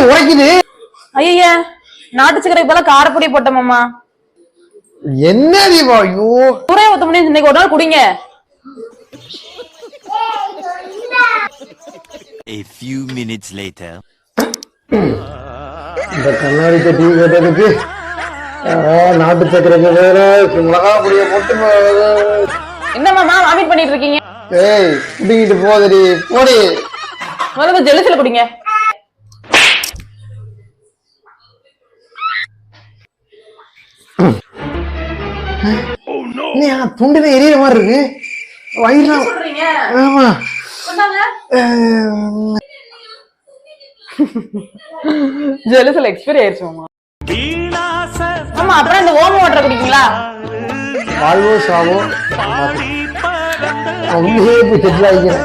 உரைக்குது. ஐயா நாட்டு சக்கரை போல காரப்பொடி போட்டோமாமா. என்ன தீபா? ஐயோ ஊரே ஊத்த முடியும். இன்னைக்கு ஒரு நாள் குடிங்க. A few minutes later. இந்த கண்ணாடி கட்டி கேட்டதுக்கு நாட்டு சக்கரைக்கு வேற மிளகா பொடிய போட்டு என்னமாமா வாமிட் பண்ணிட்டு இருக்கீங்க? ஏய் குடிக்கிட்டு போதடி போடி. முதல்ல ஜெலுசில குடிங்க. துண்டுல எரியற மாதிரி இருக்கு. வயிறு ஆமா ஜெலுசில எக்ஸ்பைரி ஆயிடுச்சு மாமா. ஆமா அப்புறம் இந்த ஓம வாட்டர் குடிக்கீங்களா? வாழ்வோ சாவோ அவங்களே போய் செட்டில் ஆகிக்கிறேன்.